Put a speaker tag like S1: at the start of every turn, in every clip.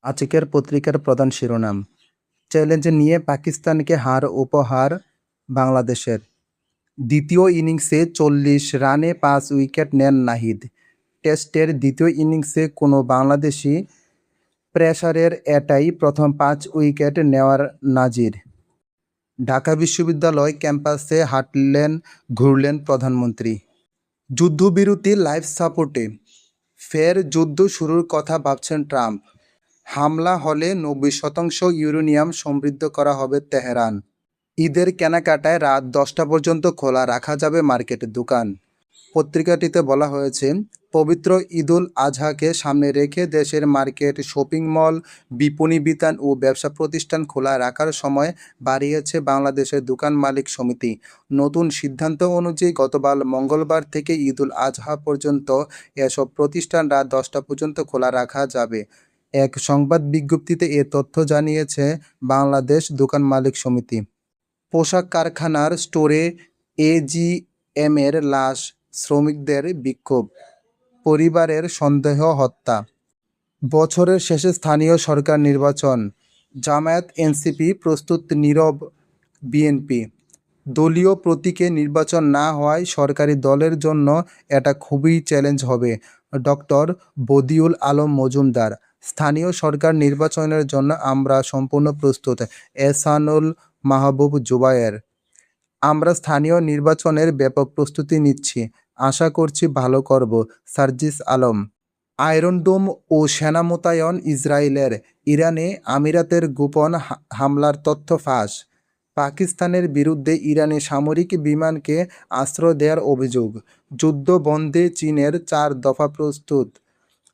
S1: আজকের পত্রিকার প্রধান শিরোনাম, চ্যালেঞ্জ নিয়ে পাকিস্তানকে হার উপহার বাংলাদেশের। দ্বিতীয় ইনিংসে 40 রানে 5 উইকেট নেন নাহিদ। টেস্টের দ্বিতীয় ইনিংসে কোনো বাংলাদেশি পেসারের এটাই প্রথম 5 উইকেট নেওয়ার নাজির। ঢাকা বিশ্ববিদ্যালয় ক্যাম্পাসে হাঁটলেন ঘুরলেন প্রধানমন্ত্রী। যুদ্ধবিরতি লাইফ সাপোর্টে ফের যুদ্ধ শুরুর কথা ভাবছেন ট্রাম্প। হামলা হলে 90% ইউরেনিয়াম সমৃদ্ধ করা হবে তেহরান। ঈদের কেনাকাটায় রাত 10টা পর্যন্ত খোলা রাখা যাবে মার্কেটের দোকান। পত্রিকাটিতে বলা হয়েছে, পবিত্র ঈদুল আজহাকে সামনে রেখে দেশের মার্কেট, শপিং মল, বিপণী বিতান ও ব্যবসা প্রতিষ্ঠান খোলা রাখার সময় বাড়িয়েছে বাংলাদেশের দোকান মালিক সমিতি। নতুন সিদ্ধান্ত অনুযায়ী গতকাল মঙ্গলবার থেকে ঈদুল আজহা পর্যন্ত এসব প্রতিষ্ঠান রাত 10টা পর্যন্ত খোলা রাখা যাবে। এক সংবাদ বিজ্ঞপ্তিতে এ তথ্য জানিয়েছে বাংলাদেশ দোকান মালিক সমিতি। পোশাক কারখানার স্টোরে এজিএমের লাশ, শ্রমিকদের বিক্ষোভ, পরিবারের সন্দেহ হত্যা। বছরের শেষে স্থানীয় সরকার নির্বাচন, জামায়াত এনসিপি প্রস্তুত, নীরব বিএনপি। দলীয় প্রতীকে নির্বাচন না হওয়ায় সরকারি দলের জন্য এটা খুবই চ্যালেঞ্জ হবে। ডক্টর বদিউল আলম মজুমদার। স্থানীয় সরকার নির্বাচনের জন্য আমরা সম্পূর্ণ প্রস্তুত। এহসানুল মাহবুব জুবায়ের। আমরা স্থানীয় নির্বাচনের ব্যাপক প্রস্তুতি নিচ্ছি, আশা করছি ভালো করব। সার্জিস আলম। আয়রন ডোম ও সেনা মোতায়েন ইসরায়েলের। ইরানে আমিরাতের গোপন হামলার তথ্য ফাঁস। পাকিস্তানের বিরুদ্ধে ইরানি সামরিক বিমানকে আশ্রয় দেওয়ার অভিযোগ। যুদ্ধ বন্ধে চীনের 4 দফা প্রস্তুত।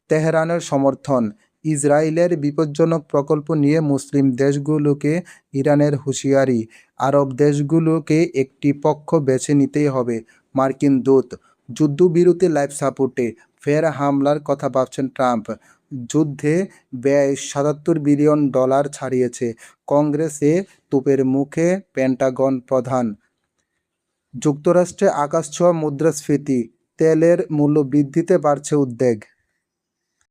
S1: তেহরানের সমর্থন। ইসরায়েলের বিপজ্জনক প্রকল্প নিয়ে মুসলিম দেশগুলোকে ইরানের হুঁশিয়ারি। আরব দেশগুলোকে একটি পক্ষ বেছে নিতেই হবে। মার্কিন দূত। যুদ্ধবিরতি লাইফ সাপোর্টে ফের হামলার কথা ভাবছেন ট্রাম্প। যুদ্ধে ব্যয় $77 বিলিয়ন ছাড়িয়েছে। কংগ্রেসে তোপের মুখে পেন্টাগন প্রধান। যুক্তরাষ্ট্রে আকাশছোঁয়া মুদ্রাস্ফীতি, তেলের মূল্য বৃদ্ধিতে বাড়ছে উদ্বেগ।